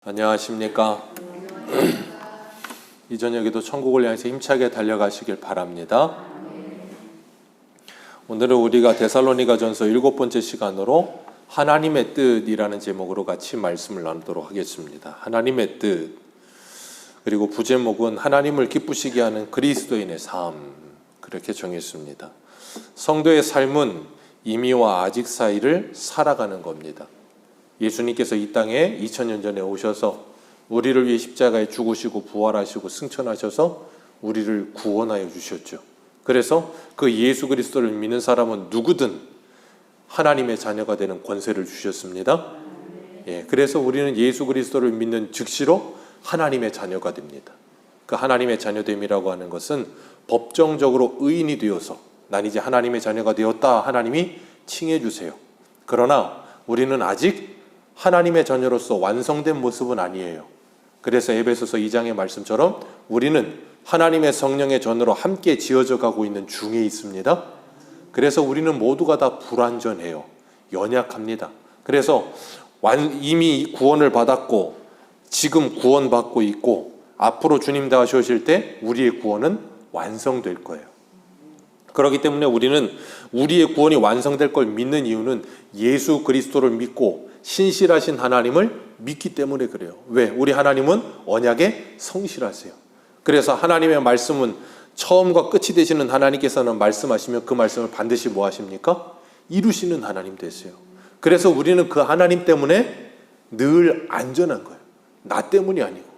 안녕하십니까. 이 저녁에도 천국을 향해서 힘차게 달려가시길 바랍니다. 오늘은 우리가 데살로니가전서 7번째 시간으로 하나님의 뜻이라는 제목으로 같이 말씀을 나누도록 하겠습니다. 하나님의 뜻, 그리고 부제목은 하나님을 기쁘시게 하는 그리스도인의 삶, 그렇게 정했습니다. 성도의 삶은 이미와 아직 사이를 살아가는 겁니다. 예수님께서 이 땅에 2000년 전에 오셔서 우리를 위해 십자가에 죽으시고 부활하시고 승천하셔서 우리를 구원하여 주셨죠. 그래서 그 예수 그리스도를 믿는 사람은 누구든 하나님의 자녀가 되는 권세를 주셨습니다. 그래서 우리는 예수 그리스도를 믿는 즉시로 하나님의 자녀가 됩니다. 그 하나님의 자녀됨이라고 하는 것은 법정적으로 의인이 되어서 난 이제 하나님의 자녀가 되었다, 하나님이 칭해 주세요. 그러나 우리는 아직 하나님의 자녀로서 완성된 모습은 아니에요. 그래서 에베소서 2장의 말씀처럼 우리는 하나님의 성령의 전으로 함께 지어져 가고 있는 중에 있습니다. 그래서 우리는 모두가 다 불완전해요. 연약합니다. 그래서 이미 구원을 받았고 지금 구원받고 있고 앞으로 주님 다시 오실 때 우리의 구원은 완성될 거예요. 그렇기 때문에 우리는 우리의 구원이 완성될 걸 믿는 이유는 예수 그리스도를 믿고 신실하신 하나님을 믿기 때문에 그래요. 왜? 우리 하나님은 언약에 성실하세요. 그래서 하나님의 말씀은 처음과 끝이 되시는 하나님께서는 말씀하시면 그 말씀을 반드시 뭐 하십니까? 이루시는 하나님 되세요. 그래서 우리는 그 하나님 때문에 늘 안전한 거예요. 나 때문이 아니고.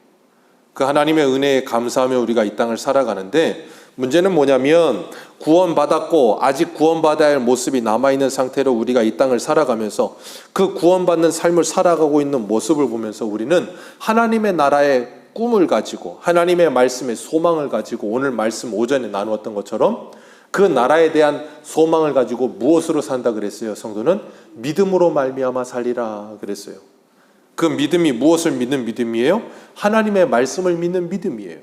그 하나님의 은혜에 감사하며 우리가 이 땅을 살아가는데, 문제는 뭐냐면 구원받았고 아직 구원받아야 할 모습이 남아있는 상태로 우리가 이 땅을 살아가면서 그 구원받는 삶을 살아가고 있는 모습을 보면서 우리는 하나님의 나라의 꿈을 가지고 하나님의 말씀의 소망을 가지고 오늘 말씀 오전에 나누었던 것처럼 그 나라에 대한 소망을 가지고 무엇으로 산다 그랬어요? 성도는 믿음으로 말미암아 살리라 그랬어요. 그 믿음이 무엇을 믿는 믿음이에요? 하나님의 말씀을 믿는 믿음이에요.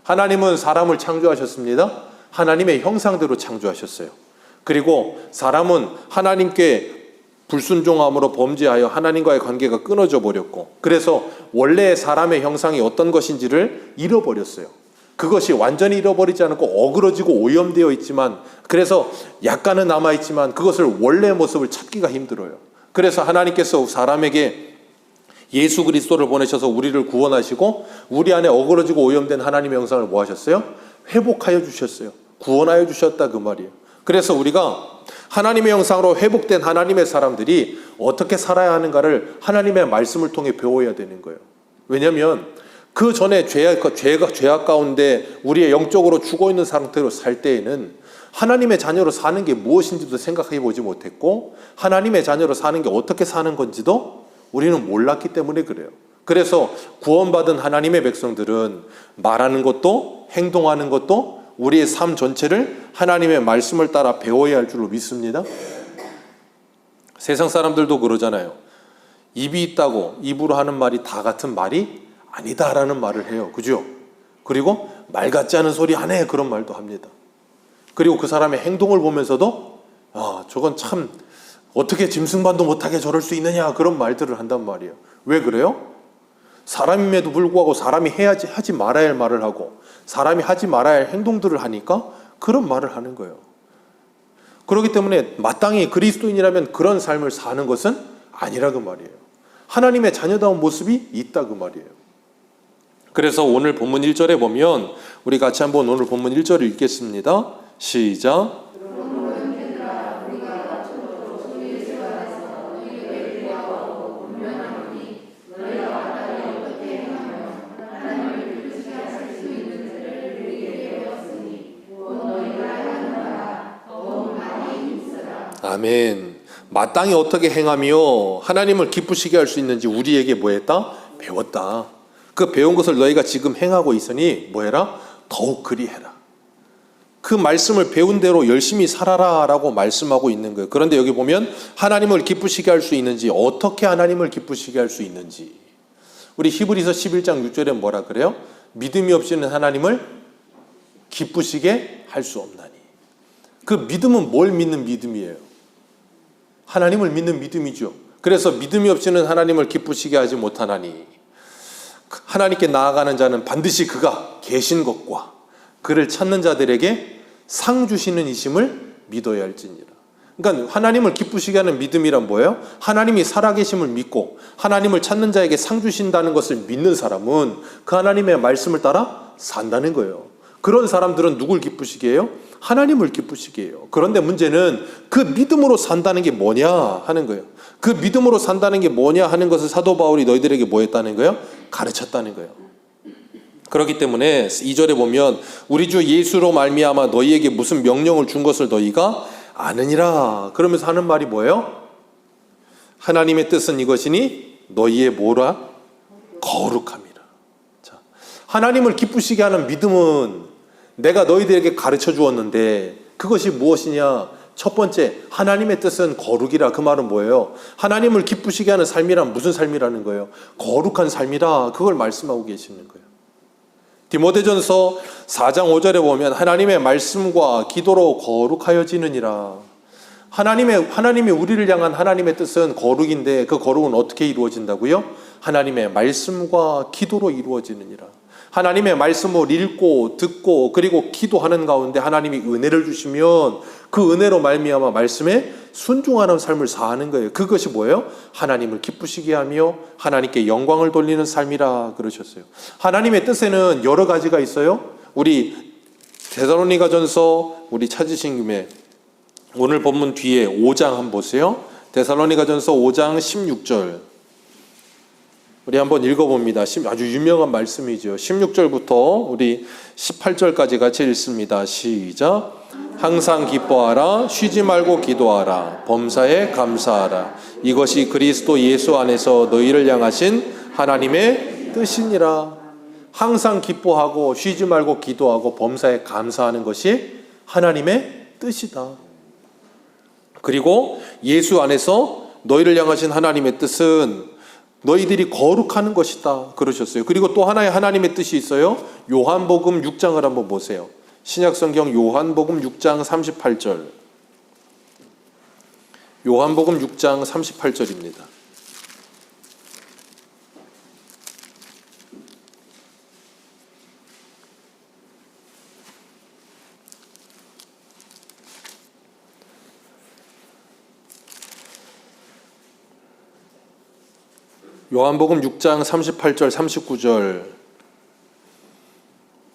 하나님은 사람을 창조하셨습니다. 하나님의 형상대로 창조하셨어요. 그리고 사람은 하나님께 불순종함으로 범죄하여 하나님과의 관계가 끊어져 버렸고, 그래서 원래 사람의 형상이 어떤 것인지를 잃어버렸어요. 그것이 완전히 잃어버리지 않고 어그러지고 오염되어 있지만, 그래서 약간은 남아있지만 그것을 원래의 모습을 찾기가 힘들어요. 그래서 하나님께서 사람에게 예수 그리스도를 보내셔서 우리를 구원하시고 우리 안에 어그러지고 오염된 하나님의 형상을 뭐 하셨어요? 회복하여 주셨어요. 구원하여 주셨다 그 말이에요. 그래서 우리가 하나님의 형상으로 회복된 하나님의 사람들이 어떻게 살아야 하는가를 하나님의 말씀을 통해 배워야 되는 거예요. 왜냐하면 그 전에 죄악 가운데 우리의 영적으로 죽어있는 상태로 살 때에는 하나님의 자녀로 사는 게 무엇인지도 생각해 보지 못했고 하나님의 자녀로 사는 게 어떻게 사는 건지도 우리는 몰랐기 때문에 그래요. 그래서 구원받은 하나님의 백성들은 말하는 것도 행동하는 것도 우리의 삶 전체를 하나님의 말씀을 따라 배워야 할 줄로 믿습니다. 세상 사람들도 그러잖아요. 입이 있다고 입으로 하는 말이 다 같은 말이 아니다라는 말을 해요. 그죠? 그리고 말 같지 않은 소리 하네 그런 말도 합니다. 그리고 그 사람의 행동을 보면서도 저건 참 어떻게 짐승반도 못하게 저럴 수 있느냐 그런 말들을 한단 말이에요. 왜 그래요? 사람임에도 불구하고 사람이 하지 말아야 할 말을 하고 사람이 하지 말아야 할 행동들을 하니까 그런 말을 하는 거예요. 그렇기 때문에 마땅히 그리스도인이라면 그런 삶을 사는 것은 아니라 그 말이에요. 하나님의 자녀다운 모습이 있다 그 말이에요. 그래서 오늘 본문 1절에 보면 우리 같이 한번 오늘 본문 1절을 읽겠습니다. 시작. 아멘. 마땅히 어떻게 행하며 하나님을 기쁘시게 할 수 있는지 우리에게 뭐 했다? 배웠다. 그 배운 것을 너희가 지금 행하고 있으니 뭐 해라? 더욱 그리해라. 그 말씀을 배운 대로 열심히 살아라 라고 말씀하고 있는 거예요. 그런데 여기 보면 하나님을 기쁘시게 할 수 있는지, 어떻게 하나님을 기쁘시게 할 수 있는지, 우리 히브리서 11장 6절에 뭐라 그래요? 믿음이 없이는 하나님을 기쁘시게 할 수 없나니. 그 믿음은 뭘 믿는 믿음이에요? 하나님을 믿는 믿음이죠. 그래서 믿음이 없이는 하나님을 기쁘시게 하지 못하나니. 하나님께 나아가는 자는 반드시 그가 계신 것과 그를 찾는 자들에게 상 주시는 이심을 믿어야 할지니라. 그러니까 하나님을 기쁘시게 하는 믿음이란 뭐예요? 하나님이 살아계심을 믿고 하나님을 찾는 자에게 상 주신다는 것을 믿는 사람은 그 하나님의 말씀을 따라 산다는 거예요. 그런 사람들은 누굴 기쁘시게 해요? 하나님을 기쁘시게 해요. 그런데 문제는 그 믿음으로 산다는 게 뭐냐 하는 거예요. 그 믿음으로 산다는 게 뭐냐 하는 것을 사도 바울이 너희들에게 뭐 했다는 거예요? 가르쳤다는 거예요. 그렇기 때문에 2절에 보면 우리 주 예수로 말미암아 너희에게 무슨 명령을 준 것을 너희가 아느니라. 그러면서 하는 말이 뭐예요? 하나님의 뜻은 이것이니 너희의 뭐라? 거룩함이라. 자, 하나님을 기쁘시게 하는 믿음은 내가 너희들에게 가르쳐 주었는데 그것이 무엇이냐? 첫 번째, 하나님의 뜻은 거룩이라. 그 말은 뭐예요? 하나님을 기쁘시게 하는 삶이란 무슨 삶이라는 거예요? 거룩한 삶이라. 그걸 말씀하고 계시는 거예요. 디모데전서 4장 5절에 보면 하나님의 말씀과 기도로 거룩하여지느니라. 하나님이 우리를 향한 하나님의 뜻은 거룩인데 그 거룩은 어떻게 이루어진다고요? 하나님의 말씀과 기도로 이루어지느니라. 하나님의 말씀을 읽고 듣고 그리고 기도하는 가운데 하나님이 은혜를 주시면 그 은혜로 말미암아 말씀에 순종하는 삶을 사는 거예요. 그것이 뭐예요? 하나님을 기쁘시게 하며 하나님께 영광을 돌리는 삶이라 그러셨어요. 하나님의 뜻에는 여러 가지가 있어요. 우리 데살로니가전서 우리 찾으신 김에 오늘 본문 뒤에 5장 한번 보세요. 데살로니가전서 5장 16절 우리 한번 읽어봅니다. 아주 유명한 말씀이죠. 16절부터 우리 18절까지 같이 읽습니다. 시작. 항상 기뻐하라. 쉬지 말고 기도하라. 범사에 감사하라. 이것이 그리스도 예수 안에서 너희를 향하신 하나님의 뜻이니라. 항상 기뻐하고 쉬지 말고 기도하고 범사에 감사하는 것이 하나님의 뜻이다. 그리고 예수 안에서 너희를 향하신 하나님의 뜻은 너희들이 거룩하는 것이다 그러셨어요. 그리고 또 하나의 하나님의 뜻이 있어요. 요한복음 6장을 한번 보세요. 신약성경 요한복음 6장 38절. 요한복음 6장 38절입니다. 요한복음 6장 38절 39절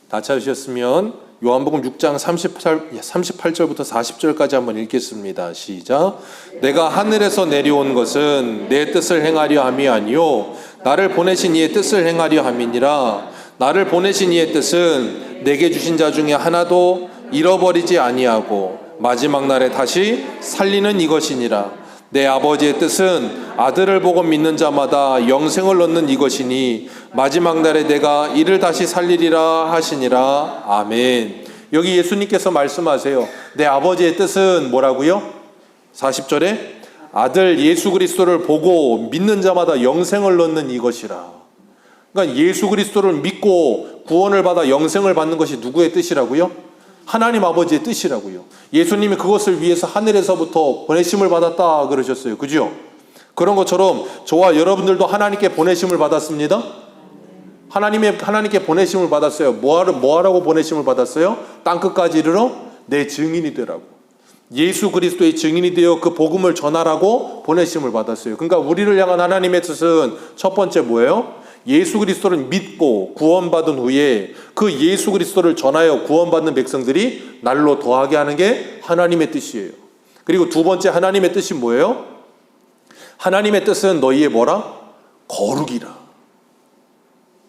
다 찾으셨으면 요한복음 6장 38절부터 40절까지 한번 읽겠습니다. 시작. 내가 하늘에서 내려온 것은 내 뜻을 행하려 함이 아니요 나를 보내신 이의 뜻을 행하려 함이니라. 나를 보내신 이의 뜻은 내게 주신 자 중에 하나도 잃어버리지 아니하고 마지막 날에 다시 살리는 이것이니라. 내 아버지의 뜻은 아들을 보고 믿는 자마다 영생을 얻는 이것이니 마지막 날에 내가 이를 다시 살리리라 하시니라. 아멘. 여기 예수님께서 말씀하세요. 내 아버지의 뜻은 뭐라고요? 40절에 아들 예수 그리스도를 보고 믿는 자마다 영생을 얻는 이것이라. 그러니까 예수 그리스도를 믿고 구원을 받아 영생을 받는 것이 누구의 뜻이라고요? 하나님 아버지의 뜻이라고요. 예수님이 그것을 위해서 하늘에서부터 보내심을 받았다 그러셨어요. 그죠? 그런 것처럼 저와 여러분들도 하나님께 보내심을 받았습니다. 하나님께 보내심을 받았어요. 뭐하라고 보내심을 받았어요? 땅끝까지 이르러 내 증인이 되라고. 예수 그리스도의 증인이 되어 그 복음을 전하라고 보내심을 받았어요. 그러니까 우리를 향한 하나님의 뜻은 첫 번째 뭐예요? 예수 그리스도를 믿고 구원받은 후에 그 예수 그리스도를 전하여 구원받는 백성들이 날로 더하게 하는 게 하나님의 뜻이에요. 그리고 두 번째 하나님의 뜻이 뭐예요? 하나님의 뜻은 너희의 뭐라? 거룩이라.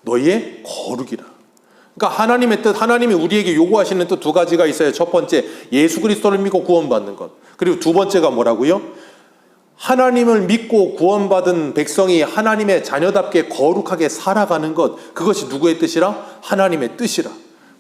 너희의 거룩이라. 그러니까 하나님의 뜻, 하나님이 우리에게 요구하시는 뜻 두 가지가 있어요. 첫 번째, 예수 그리스도를 믿고 구원받는 것. 그리고 두 번째가 뭐라고요? 하나님을 믿고 구원받은 백성이 하나님의 자녀답게 거룩하게 살아가는 것. 그것이 누구의 뜻이라? 하나님의 뜻이라.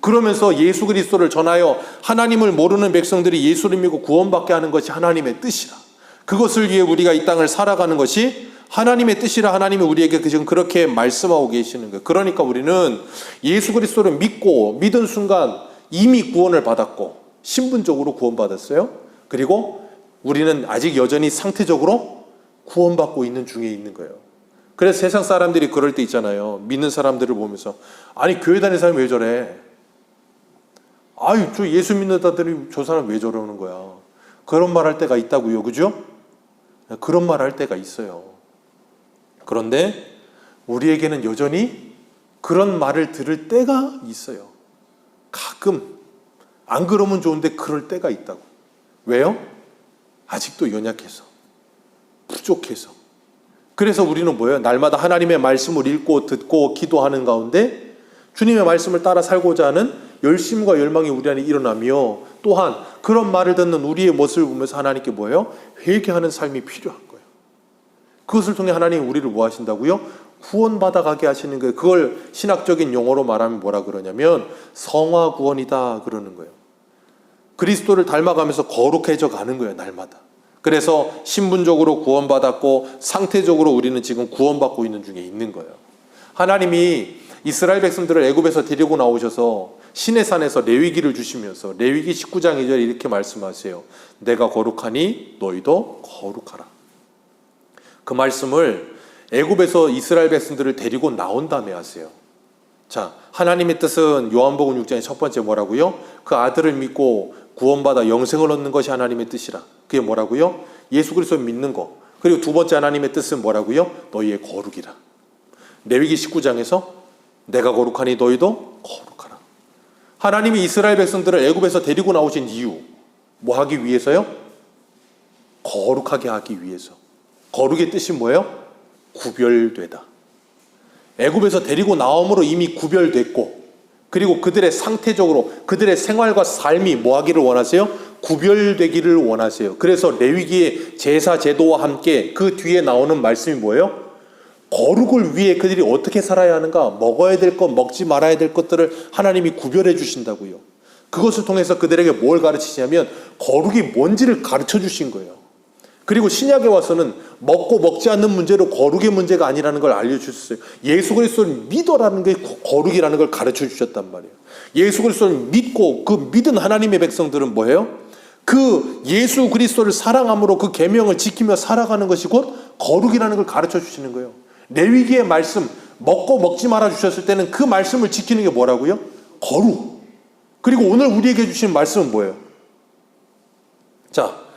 그러면서 예수 그리스도를 전하여 하나님을 모르는 백성들이 예수를 믿고 구원받게 하는 것이 하나님의 뜻이라. 그것을 위해 우리가 이 땅을 살아가는 것이 하나님의 뜻이라. 하나님이 우리에게 지금 그렇게 말씀하고 계시는 거예요. 그러니까 우리는 예수 그리스도를 믿은 순간 이미 구원을 받았고 신분적으로 구원받았어요. 그리고 우리는 아직 여전히 상태적으로 구원받고 있는 중에 있는 거예요. 그래서 세상 사람들이 그럴 때 있잖아요. 믿는 사람들을 보면서 아니 교회 다니는 사람이 왜 저래? 아유 저 예수 믿는다더니 저 사람 왜 저러는 거야? 그런 말 할 때가 있다고요. 그죠? 그런 말 할 때가 있어요. 그런데 우리에게는 여전히 그런 말을 들을 때가 있어요. 가끔 안 그러면 좋은데 그럴 때가 있다고. 왜요? 아직도 연약해서, 부족해서. 그래서 우리는 뭐예요? 날마다 하나님의 말씀을 읽고 듣고 기도하는 가운데 주님의 말씀을 따라 살고자 하는 열심과 열망이 우리 안에 일어나며, 또한 그런 말을 듣는 우리의 모습을 보면서 하나님께 뭐예요? 회개하는 삶이 필요한 거예요. 그것을 통해 하나님 우리를 뭐 하신다고요? 구원받아 가게 하시는 거예요. 그걸 신학적인 용어로 말하면 뭐라 그러냐면 성화 구원이다 그러는 거예요. 그리스도를 닮아가면서 거룩해져 가는 거예요, 날마다. 그래서 신분적으로 구원받았고 상태적으로 우리는 지금 구원받고 있는 중에 있는 거예요. 하나님이 이스라엘 백성들을 애굽에서 데리고 나오셔서 시내산에서 레위기를 주시면서 레위기 19장 2절에 이렇게 말씀하세요. 내가 거룩하니 너희도 거룩하라. 그 말씀을 애굽에서 이스라엘 백성들을 데리고 나온 다음에 하세요. 자, 하나님의 뜻은 요한복음 6장의 첫 번째 뭐라고요? 그 아들을 믿고 구원받아 영생을 얻는 것이 하나님의 뜻이라. 그게 뭐라고요? 예수 그리스도를 믿는 거. 그리고 두 번째 하나님의 뜻은 뭐라고요? 너희의 거룩이라. 레위기 19장에서 내가 거룩하니 너희도 거룩하라. 하나님이 이스라엘 백성들을 애굽에서 데리고 나오신 이유 뭐 하기 위해서요? 거룩하게 하기 위해서. 거룩의 뜻이 뭐예요? 구별되다. 애굽에서 데리고 나옴으로 이미 구별됐고, 그리고 그들의 상태적으로 그들의 생활과 삶이 뭐 하기를 원하세요? 구별되기를 원하세요. 그래서 레위기의 제사 제도와 함께 그 뒤에 나오는 말씀이 뭐예요? 거룩을 위해 그들이 어떻게 살아야 하는가, 먹어야 될 것, 먹지 말아야 될 것들을 하나님이 구별해 주신다고요. 그것을 통해서 그들에게 뭘 가르치시냐면 거룩이 뭔지를 가르쳐 주신 거예요. 그리고 신약에 와서는 먹고 먹지 않는 문제로 거룩의 문제가 아니라는 걸 알려주셨어요. 예수 그리스도를 믿어라는 게 거룩이라는 걸 가르쳐 주셨단 말이에요. 예수 그리스도를 믿고 그 믿은 하나님의 백성들은 뭐예요? 그 예수 그리스도를 사랑함으로 그 계명을 지키며 살아가는 것이 곧 거룩이라는 걸 가르쳐 주시는 거예요. 레위기의 말씀, 먹고 먹지 말아 주셨을 때는 그 말씀을 지키는 게 뭐라고요? 거룩. 그리고 오늘 우리에게 주신 말씀은 뭐예요? 자,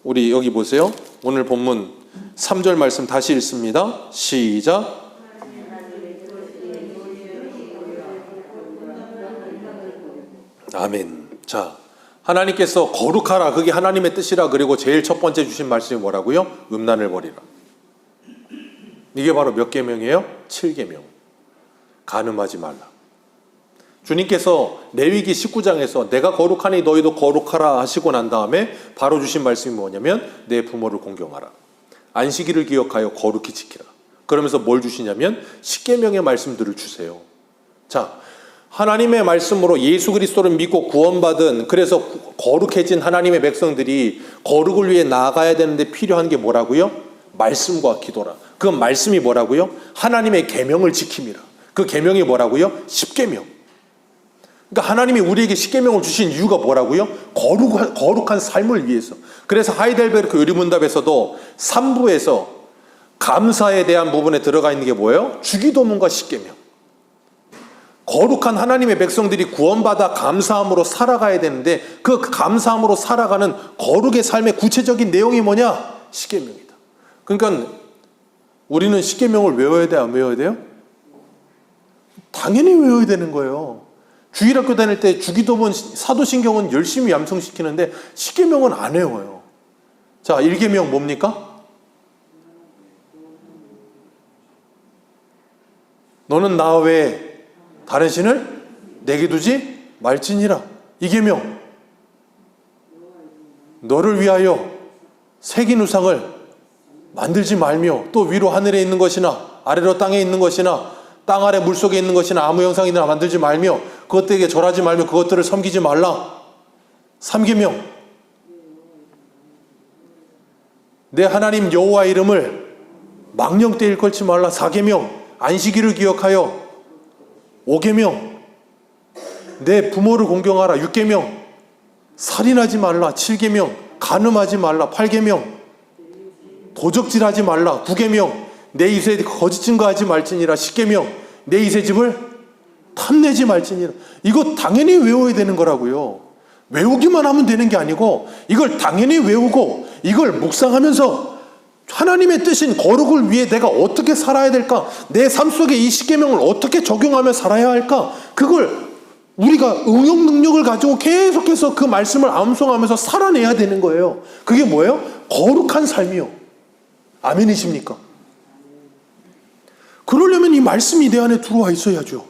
우리 여기 보세요. 오늘 본문 3절 말씀 다시 읽습니다. 시작. 아멘. 자, 하나님께서 거룩하라. 그게 하나님의 뜻이라. 그리고 제일 첫 번째 주신 말씀이 뭐라고요? 음란을 버리라. 이게 바로 몇 계명이에요? 7계명. 간음하지 말라. 주님께서 레위기 19장에서 내가 거룩하니 너희도 거룩하라 하시고 난 다음에 바로 주신 말씀이 뭐냐면 내 부모를 공경하라. 안식일을 기억하여 거룩히 지키라. 그러면서 뭘 주시냐면 10계명의 말씀들을 주세요. 자, 하나님의 말씀으로 예수 그리스도를 믿고 구원받은, 그래서 거룩해진 하나님의 백성들이 거룩을 위해 나아가야 되는데 필요한 게 뭐라고요? 말씀과 기도라. 그 말씀이 뭐라고요? 하나님의 계명을 지킴이라. 그 계명이 뭐라고요? 10계명. 그러니까 하나님이 우리에게 10계명을 주신 이유가 뭐라고요? 거룩한 삶을 위해서. 그래서 하이델베르크 요리문답에서도 3부에서 감사에 대한 부분에 들어가 있는 게 뭐예요? 주기도문과 10계명. 거룩한 하나님의 백성들이 구원받아 감사함으로 살아가야 되는데 그 감사함으로 살아가는 거룩의 삶의 구체적인 내용이 뭐냐? 10계명이다. 그러니까 우리는 10계명을 외워야 돼요? 안 외워야 돼요? 당연히 외워야 되는 거예요. 주일학교 다닐 때 주기도문, 사도신경은 열심히 암송시키는데 10계명은 안 외워요. 자, 1계명 뭡니까? 너는 나 외에 다른 신을 내게 두지 말지니라. 2계명 너를 위하여 새긴 우상을 만들지 말며 또 위로 하늘에 있는 것이나 아래로 땅에 있는 것이나 땅 아래 물속에 있는 것이나 아무 형상이나 만들지 말며 그것들에게 절하지 말며 그것들을 섬기지 말라. 3계명 내 하나님 여호와 이름을 망령 때 일컬지 말라. 4계명 안식일을 기억하여. 5계명 내 부모를 공경하라. 6계명 살인하지 말라. 7계명 간음하지 말라. 8계명 도적질하지 말라. 9계명 내 이웃에 거짓 증거하지 말지니라. 10계명 내 이웃의 집을 탐내지 말지니라. 이거 당연히 외워야 되는 거라고요. 외우기만 하면 되는 게 아니고 이걸 당연히 외우고 이걸 묵상하면서 하나님의 뜻인 거룩을 위해 내가 어떻게 살아야 될까? 내 삶 속에 이 10계명을 어떻게 적용하며 살아야 할까? 그걸 우리가 응용 능력을 가지고 계속해서 그 말씀을 암송하면서 살아내야 되는 거예요. 그게 뭐예요? 거룩한 삶이요. 아멘이십니까? 그러려면 이 말씀이 내 안에 들어와 있어야죠.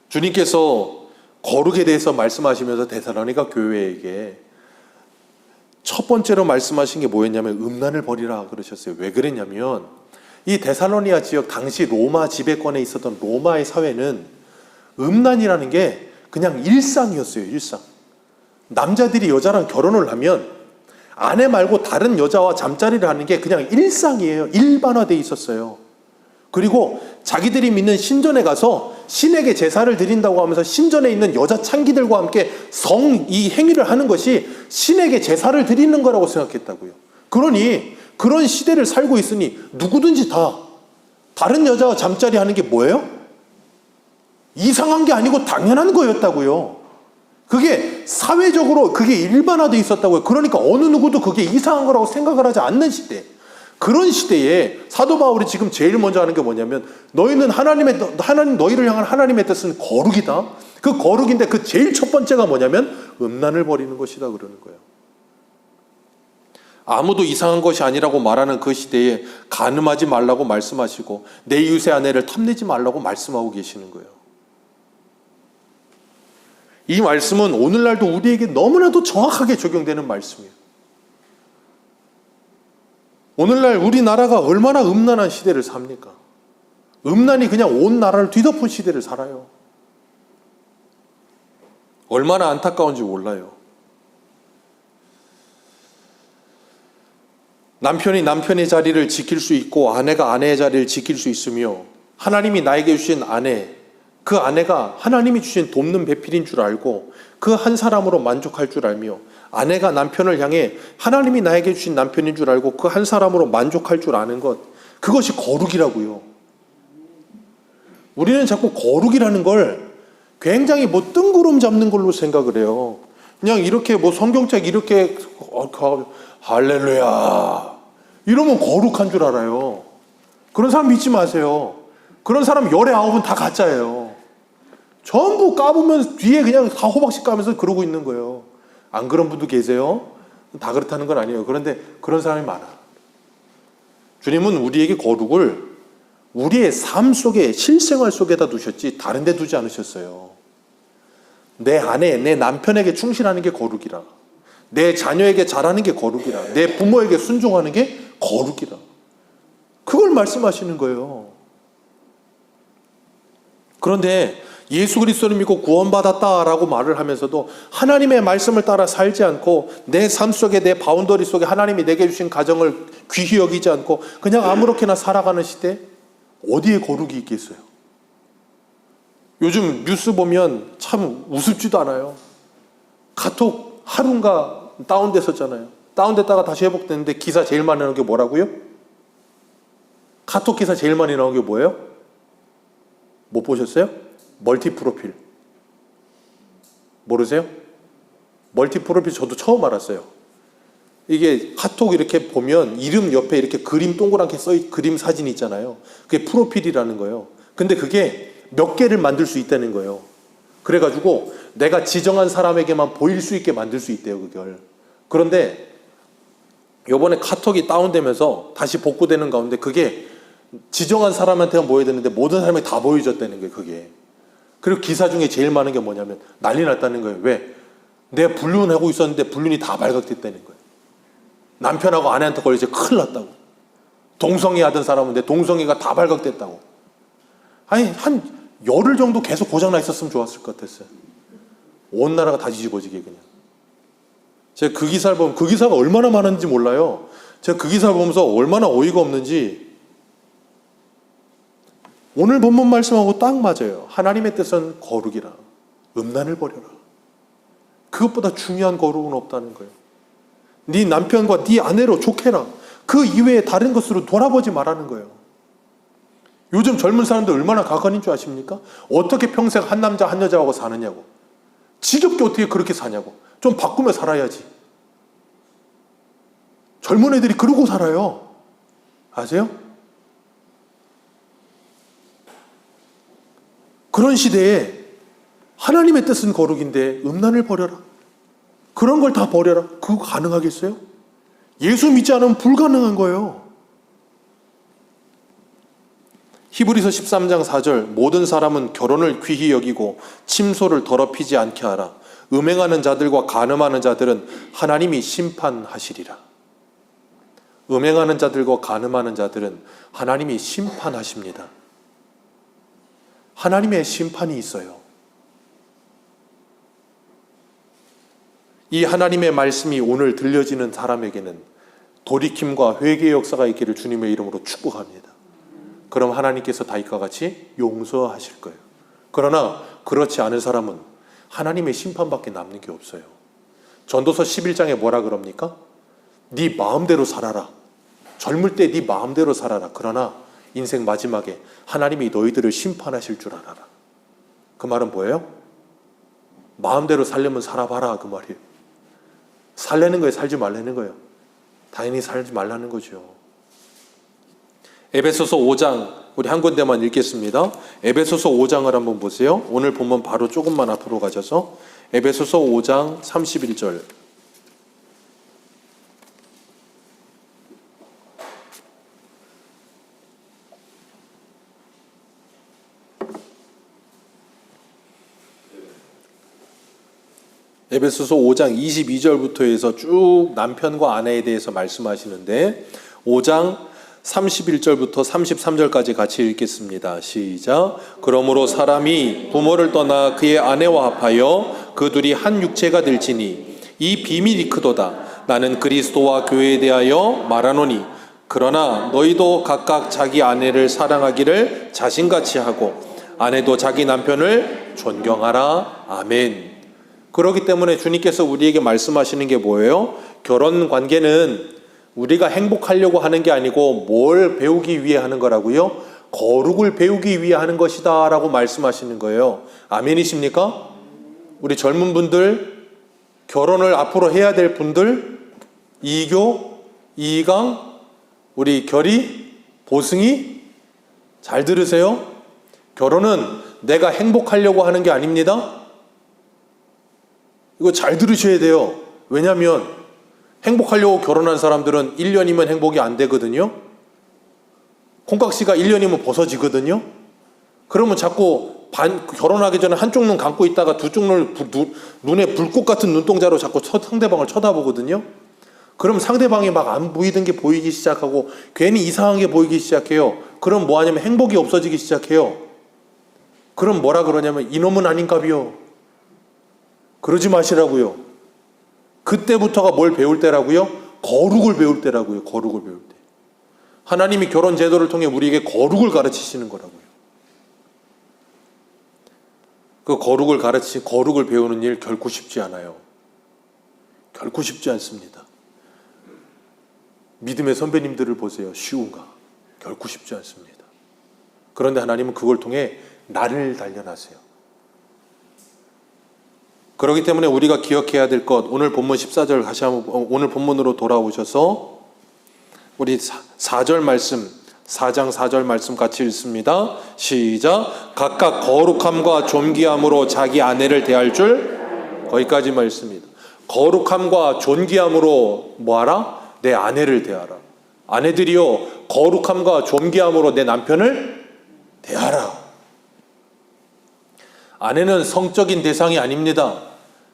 주님께서 거룩에 대해서 말씀하시면서 데살로니가 교회에게 첫 번째로 말씀하신 게 뭐였냐면 음란을 버리라 그러셨어요. 왜 그랬냐면 이 데살로니가 지역 당시 로마 지배권에 있었던 로마의 사회는 음란이라는 게 그냥 일상이었어요. 일상. 남자들이 여자랑 결혼을 하면 아내 말고 다른 여자와 잠자리를 하는 게 그냥 일상이에요. 일반화되어 있었어요. 그리고 자기들이 믿는 신전에 가서 신에게 제사를 드린다고 하면서 신전에 있는 여자 창기들과 함께 이 행위를 하는 것이 신에게 제사를 드리는 거라고 생각했다고요. 그러니 그런 시대를 살고 있으니 누구든지 다 다른 여자와 잠자리 하는 게 뭐예요? 이상한 게 아니고 당연한 거였다고요. 그게 사회적으로 그게 일반화되어 있었다고요. 그러니까 어느 누구도 그게 이상한 거라고 생각을 하지 않는 시대. 그런 시대에 사도 바울이 지금 제일 먼저 하는 게 뭐냐면 너희는 너희를 향한 하나님의 뜻은 거룩이다. 그 거룩인데 그 제일 첫 번째가 뭐냐면 음란을 버리는 것이다 그러는 거예요. 아무도 이상한 것이 아니라고 말하는 그 시대에 간음하지 말라고 말씀하시고 내 이웃의 아내를 탐내지 말라고 말씀하고 계시는 거예요. 이 말씀은 오늘날도 우리에게 너무나도 정확하게 적용되는 말씀이에요. 오늘날 우리나라가 얼마나 음란한 시대를 삽니까? 음란이 그냥 온 나라를 뒤덮은 시대를 살아요. 얼마나 안타까운지 몰라요. 남편이 남편의 자리를 지킬 수 있고 아내가 아내의 자리를 지킬 수 있으며 하나님이 나에게 주신 아내, 그 아내가 하나님이 주신 돕는 배필인 줄 알고 그 한 사람으로 만족할 줄 알며 아내가 남편을 향해 하나님이 나에게 주신 남편인 줄 알고 그 한 사람으로 만족할 줄 아는 것, 그것이 거룩이라고요. 우리는 자꾸 거룩이라는 걸 굉장히 뜬구름 잡는 걸로 생각을 해요. 그냥 이렇게 성경책 이렇게 할렐루야 이러면 거룩한 줄 알아요. 그런 사람 믿지 마세요. 그런 사람 열에 9은 다 가짜예요. 전부 까보면 뒤에 그냥 다 호박씨 까면서 그러고 있는 거예요. 안 그런 분도 계세요. 다 그렇다는 건 아니에요. 그런데 그런 사람이 많아. 주님은 우리에게 거룩을 우리의 삶 속에 실생활 속에다 두셨지 다른 데 두지 않으셨어요. 내 아내, 내 남편에게 충실하는 게 거룩이라. 내 자녀에게 잘하는 게 거룩이라. 내 부모에게 순종하는 게 거룩이라. 그걸 말씀하시는 거예요. 그런데 예수 그리스도를 믿고 구원받았다라고 말을 하면서도 하나님의 말씀을 따라 살지 않고 내 삶 속에 내 바운더리 속에 하나님이 내게 주신 가정을 귀히 여기지 않고 그냥 아무렇게나 살아가는 시대, 어디에 거룩이 있겠어요? 요즘 뉴스 보면 참 우습지도 않아요. 카톡 하루인가 다운됐었잖아요. 다운됐다가 다시 회복됐는데 기사 제일 많이 나온 게 뭐라고요? 카톡 기사 제일 많이 나온 게 뭐예요? 못 보셨어요? 멀티 프로필. 모르세요? 멀티 프로필 저도 처음 알았어요. 이게 카톡 이렇게 보면 이름 옆에 이렇게 그림 동그랗게 그림 사진이 있잖아요. 그게 프로필이라는 거예요. 근데 그게 몇 개를 만들 수 있다는 거예요. 그래가지고 내가 지정한 사람에게만 보일 수 있게 만들 수 있대요, 그걸. 그런데 요번에 카톡이 다운되면서 다시 복구되는 가운데 그게 지정한 사람한테만 보여야 되는데 모든 사람이 다 보여줬다는 거예요, 그게. 그리고 기사 중에 제일 많은 게 뭐냐면 난리 났다는 거예요. 왜? 내가 불륜하고 있었는데 불륜이 다 발각됐다는 거예요. 남편하고 아내한테 걸려서 큰일 났다고. 동성애 하던 사람은 내 동성애가 다 발각됐다고. 아니 한 열흘 정도 계속 고장나 있었으면 좋았을 것 같았어요. 온 나라가 다 뒤집어지게 그냥. 제가 그 기사를 보면 그 기사가 얼마나 많은지 몰라요. 제가 그 기사를 보면서 얼마나 어이가 없는지. 오늘 본문 말씀하고 딱 맞아요. 하나님의 뜻은 거룩이라. 음란을 버려라. 그것보다 중요한 거룩은 없다는 거예요. 네 남편과 네 아내로 좋게라. 그 이외에 다른 것으로 돌아보지 말라는 거예요. 요즘 젊은 사람들 얼마나 가관인 줄 아십니까? 어떻게 평생 한 남자 한 여자하고 사느냐고. 지겹게 어떻게 그렇게 사냐고. 좀 바꾸며 살아야지. 젊은 애들이 그러고 살아요. 아세요? 그런 시대에 하나님의 뜻은 거룩인데 음란을 버려라. 그런 걸 다 버려라. 그거 가능하겠어요? 예수 믿지 않으면 불가능한 거예요. 히브리서 13장 4절 모든 사람은 결혼을 귀히 여기고 침소를 더럽히지 않게 하라. 음행하는 자들과 간음하는 자들은 하나님이 심판하시리라. 음행하는 자들과 간음하는 자들은 하나님이 심판하십니다. 하나님의 심판이 있어요. 이 하나님의 말씀이 오늘 들려지는 사람에게는 돌이킴과 회개의 역사가 있기를 주님의 이름으로 축복합니다. 그럼 하나님께서 다윗과 같이 용서하실 거예요. 그러나 그렇지 않은 사람은 하나님의 심판밖에 남는 게 없어요. 전도서 11장에 뭐라 그럽니까? 네 마음대로 살아라. 젊을 때 네 마음대로 살아라. 그러나 인생 마지막에 하나님이 너희들을 심판하실 줄 알아라. 그 말은 뭐예요? 마음대로 살려면 살아봐라 그 말이에요. 살려는 거예요? 살지 말라는 거예요? 당연히 살지 말라는 거죠. 에베소서 5장 우리 한 군데만 읽겠습니다. 에베소서 5장을 한번 보세요. 오늘 본문 바로 조금만 앞으로 가셔서 에베소서 5장 31절. 에베소서 5장 22절부터 해서 쭉 남편과 아내에 대해서 말씀하시는데 5장 31절부터 33절까지 같이 읽겠습니다. 시작. 그러므로 사람이 부모를 떠나 그의 아내와 합하여 그 둘이 한 육체가 될지니 이 비밀이 크도다. 나는 그리스도와 교회에 대하여 말하노니 그러나 너희도 각각 자기 아내를 사랑하기를 자신같이 하고 아내도 자기 남편을 존경하라. 아멘. 그렇기 때문에 주님께서 우리에게 말씀하시는 게 뭐예요? 결혼 관계는 우리가 행복하려고 하는 게 아니고 뭘 배우기 위해 하는 거라고요? 거룩을 배우기 위해 하는 것이다 라고 말씀하시는 거예요. 아멘이십니까? 우리 젊은 분들, 결혼을 앞으로 해야 될 분들, 이교, 이강, 우리 결이, 보승이 잘 들으세요. 결혼은 내가 행복하려고 하는 게 아닙니다. 이거 잘 들으셔야 돼요. 왜냐하면 행복하려고 결혼한 사람들은 1년이면 행복이 안 되거든요. 콩깍지가 1년이면 벗어지거든요. 그러면 자꾸 결혼하기 전에 한쪽 눈 감고 있다가 두쪽 눈에 불꽃 같은 눈동자로 자꾸 상대방을 쳐다보거든요. 그럼 상대방이 막 안 보이던 게 보이기 시작하고 괜히 이상한 게 보이기 시작해요. 그럼 뭐 하냐면 행복이 없어지기 시작해요. 그럼 뭐라 그러냐면 이놈은 아닌가비요. 그러지 마시라고요. 그때부터가 뭘 배울 때라고요? 거룩을 배울 때라고요. 거룩을 배울 때. 하나님이 결혼 제도를 통해 우리에게 거룩을 가르치시는 거라고요. 그 거룩을 배우는 일 결코 쉽지 않아요. 결코 쉽지 않습니다. 믿음의 선배님들을 보세요. 쉬운가? 결코 쉽지 않습니다. 그런데 하나님은 그걸 통해 나를 단련하세요. 그렇기 때문에 우리가 기억해야 될 것, 오늘 본문 14절 다시 한번 오늘 본문으로 돌아오셔서 우리 4절 말씀, 4장 4절 말씀 같이 읽습니다. 시작. 각각 거룩함과 존귀함으로 자기 아내를 대할 줄, 거기까지 말씀입니다. 거룩함과 존귀함으로 뭐하라? 내 아내를 대하라. 아내들이요, 거룩함과 존귀함으로 내 남편을 대하라. 아내는 성적인 대상이 아닙니다.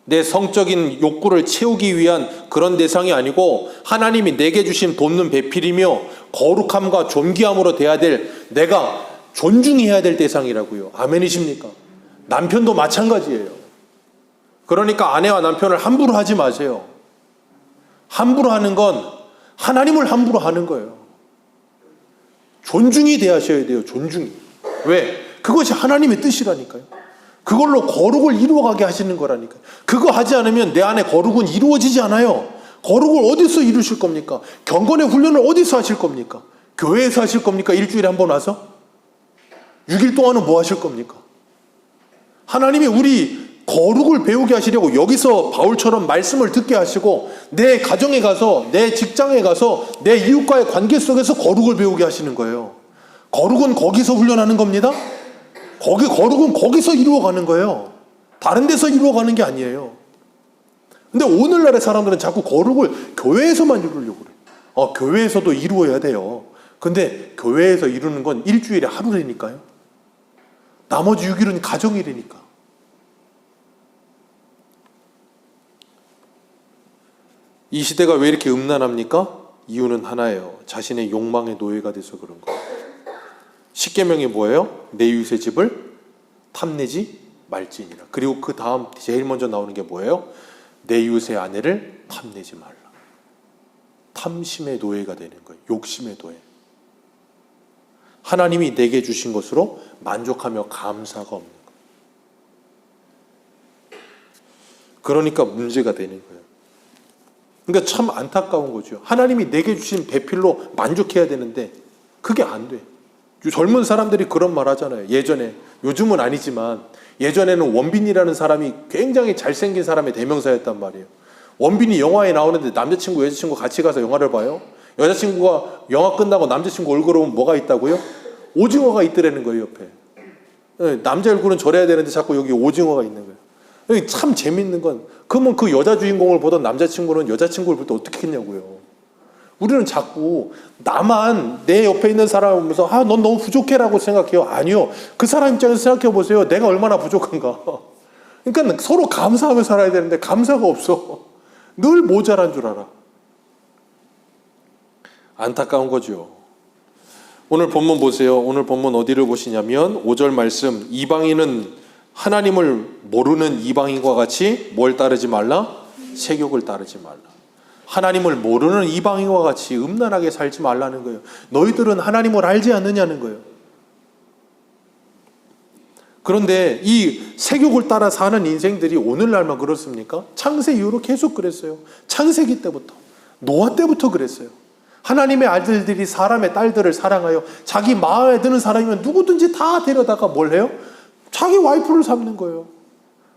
내 성적인 욕구를 채우기 위한 그런 대상이 아니고 하나님이 내게 주신 돕는 배필이며 거룩함과 존귀함으로 돼야 될, 내가 존중해야 될 대상이라고요. 아멘이십니까? 남편도 마찬가지예요. 그러니까 아내와 남편을 함부로 하지 마세요. 함부로 하는 건 하나님을 함부로 하는 거예요. 존중이 대하셔야 돼요. 존중이. 왜? 그것이 하나님의 뜻이라니까요. 그걸로 거룩을 이루어가게 하시는 거라니까요. 그거 하지 않으면 내 안에 거룩은 이루어지지 않아요. 거룩을 어디서 이루실 겁니까? 경건의 훈련을 어디서 하실 겁니까? 교회에서 하실 겁니까? 일주일에 한 번 와서? 6일 동안은 뭐 하실 겁니까? 하나님이 우리 거룩을 배우게 하시려고 여기서 바울처럼 말씀을 듣게 하시고 내 가정에 가서, 내 직장에 가서, 내 이웃과의 관계 속에서 거룩을 배우게 하시는 거예요. 거룩은 거기서 훈련하는 겁니다. 거룩은 거기서 이루어가는 거예요. 다른 데서 이루어가는 게 아니에요. 근데 오늘날의 사람들은 자꾸 거룩을 교회에서만 이루려고 그래요. 교회에서도 이루어야 돼요. 근데 교회에서 이루는 건 일주일에 하루라니까요. 나머지 6일은 가정이라니까. 이 시대가 왜 이렇게 음란합니까? 이유는 하나예요. 자신의 욕망의 노예가 돼서 그런 거예요. 십계명이 뭐예요? 내 이웃의 집을 탐내지 말지니라. 그리고 그 다음 제일 먼저 나오는 게 뭐예요? 내 이웃의 아내를 탐내지 말라. 탐심의 노예가 되는 거예요. 욕심의 노예. 하나님이 내게 주신 것으로 만족하며 감사가 없는 거예요. 그러니까 문제가 되는 거예요. 그러니까 참 안타까운 거죠. 하나님이 내게 주신 배필로 만족해야 되는데 그게 안 돼. 젊은 사람들이 그런 말 하잖아요. 예전에, 요즘은 아니지만 예전에는 원빈이라는 사람이 굉장히 잘생긴 사람의 대명사였단 말이에요. 원빈이 영화에 나오는데 남자친구, 여자친구 같이 가서 영화를 봐요. 여자친구가 영화 끝나고 남자친구 얼굴 보면 뭐가 있다고요? 오징어가 있더라는 거예요, 옆에. 남자 얼굴은 저래야 되는데 자꾸 여기 오징어가 있는 거예요. 참 재밌는 건, 그러면 그 여자 주인공을 보던 남자친구는 여자친구를 볼 때 어떻게 했냐고요. 우리는 자꾸 나만 내 옆에 있는 사람을 보면서 넌 너무 부족해라고 생각해요. 아니요. 그 사람 입장에서 생각해 보세요. 내가 얼마나 부족한가. 그러니까 서로 감사하며 살아야 되는데 감사가 없어. 늘 모자란 줄 알아. 안타까운 거죠. 오늘 본문 보세요. 오늘 본문 어디를 보시냐면 5절 말씀, 이방인은 하나님을 모르는 이방인과 같이 뭘 따르지 말라? 세욕을 따르지 말라. 하나님을 모르는 이방인과 같이 음란하게 살지 말라는 거예요. 너희들은 하나님을 알지 않느냐는 거예요. 그런데 이 세욕을 따라 사는 인생들이 오늘날만 그렇습니까? 창세 이후로 계속 그랬어요. 창세기 때부터, 노아 때부터 그랬어요. 하나님의 아들들이 사람의 딸들을 사랑하여 자기 마음에 드는 사람이면 누구든지 다 데려다가 뭘 해요? 자기 와이프를 삼는 거예요.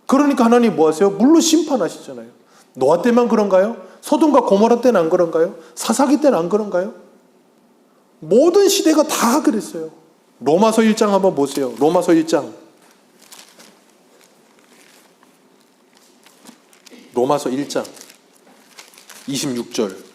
그러니까 하나님 뭐 하세요? 물로 심판하시잖아요. 노아 때만 그런가요? 소돔과 고모라 때는 안 그런가요? 사사기 때는 안 그런가요? 모든 시대가 다 그랬어요. 로마서 1장 한번 보세요. 로마서 1장. 로마서 1장 26절.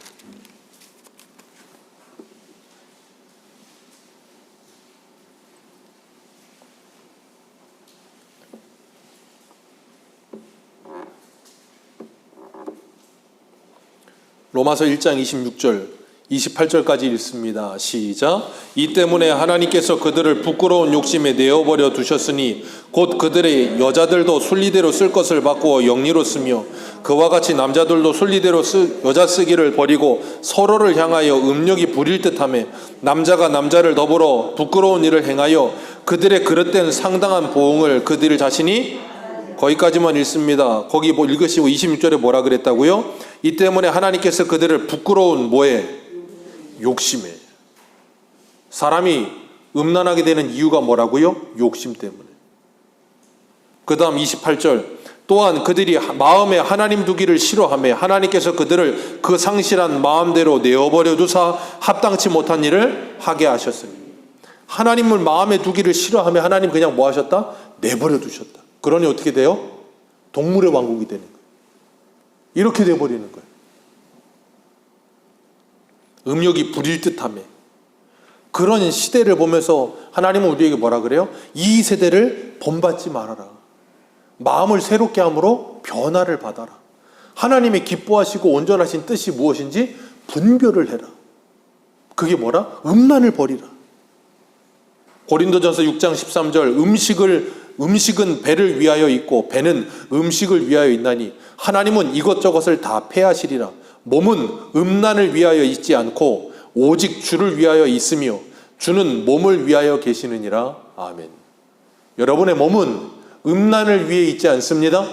로마서 1장 26절 28절까지 읽습니다. 시작. 이 때문에 하나님께서 그들을 부끄러운 욕심에 내어버려 두셨으니 곧 그들의 여자들도 순리대로 쓸 것을 바꾸어 영리로 쓰며 그와 같이 남자들도 순리대로 여자 쓰기를 버리고 서로를 향하여 음욕이 부릴 듯하며 남자가 남자를 더불어 부끄러운 일을 행하여 그들의 그릇된 상당한 보응을 그들 자신이, 거기까지만 읽습니다. 거기 뭐 읽으시고 26절에 뭐라 그랬다고요? 이 때문에 하나님께서 그들을 부끄러운 뭐에? 욕심에. 사람이 음란하게 되는 이유가 뭐라고요? 욕심 때문에. 그 다음 28절. 또한 그들이 마음에 하나님 두기를 싫어하며 하나님께서 그들을 그 상실한 마음대로 내어버려 두사 합당치 못한 일을 하게 하셨으니. 하나님을 마음에 두기를 싫어하며 하나님 그냥 뭐 하셨다? 내버려 두셨다. 그러니 어떻게 돼요? 동물의 왕국이 되는 거예요. 이렇게 돼버리는 거예요. 음욕이 부릴 듯하며. 그런 시대를 보면서 하나님은 우리에게 뭐라 그래요? 이 세대를 본받지 말아라. 마음을 새롭게 함으로 변화를 받아라. 하나님의 기뻐하시고 온전하신 뜻이 무엇인지 분별을 해라. 그게 뭐라? 음란을 버리라. 고린도전서 6장 13절 음식은 배를 위하여 있고 배는 음식을 위하여 있나니 하나님은 이것저것을 다 폐하시리라. 몸은 음란을 위하여 있지 않고 오직 주를 위하여 있으며 주는 몸을 위하여 계시느니라. 아멘. 여러분의 몸은 음란을 위해 있지 않습니다.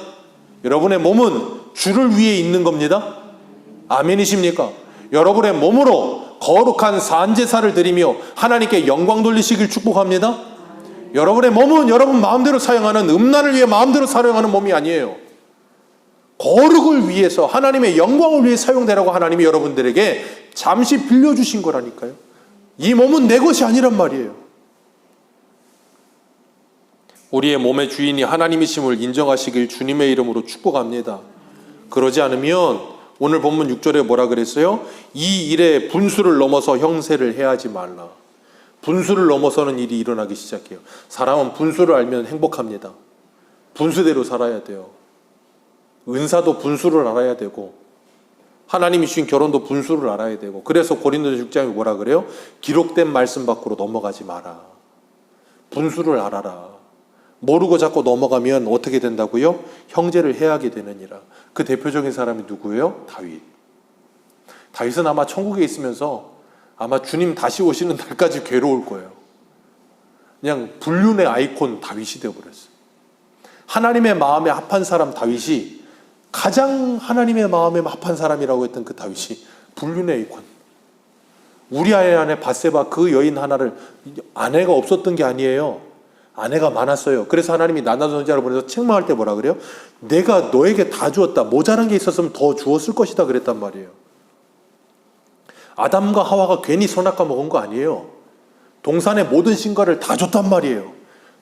여러분의 몸은 주를 위해 있는 겁니다. 아멘이십니까? 여러분의 몸으로 거룩한 산제사를 드리며 하나님께 영광 돌리시길 축복합니다. 여러분의 몸은 여러분 마음대로 사용하는, 음란을 위해 마음대로 사용하는 몸이 아니에요. 거룩을 위해서, 하나님의 영광을 위해 사용되라고 하나님이 여러분들에게 잠시 빌려주신 거라니까요. 이 몸은 내 것이 아니란 말이에요. 우리의 몸의 주인이 하나님이심을 인정하시길 주님의 이름으로 축복합니다. 그러지 않으면 오늘 본문 6절에 뭐라 그랬어요? 이 일에 분수를 넘어서 형세를 해하지 말라. 분수를 넘어서는 일이 일어나기 시작해요. 사람은 분수를 알면 행복합니다. 분수대로 살아야 돼요. 은사도 분수를 알아야 되고, 하나님이 주신 결혼도 분수를 알아야 되고, 그래서 고린도서 6장에 뭐라 그래요? 기록된 말씀 밖으로 넘어가지 마라. 분수를 알아라. 모르고 자꾸 넘어가면 어떻게 된다고요? 형제를 해하게 되느니라. 그 대표적인 사람이 누구예요? 다윗. 다윗은 아마 천국에 있으면서 아마 주님 다시 오시는 날까지 괴로울 거예요. 그냥 불륜의 아이콘 다윗이 되어버렸어요. 하나님의 마음에 합한 사람 다윗이, 가장 하나님의 마음에 합한 사람이라고 했던 그 다윗이 불륜의 아이콘. 우리아의 아내 밧세바, 그 여인 하나를, 아내가 없었던 게 아니에요. 아내가 많았어요. 그래서 하나님이 나단 선지자를 보내서 책망할 때 뭐라 그래요? 내가 너에게 다 주었다. 모자란 게 있었으면 더 주었을 것이다 그랬단 말이에요. 아담과 하와가 괜히 선악과 먹은 거 아니에요. 동산의 모든 신과를 다 줬단 말이에요.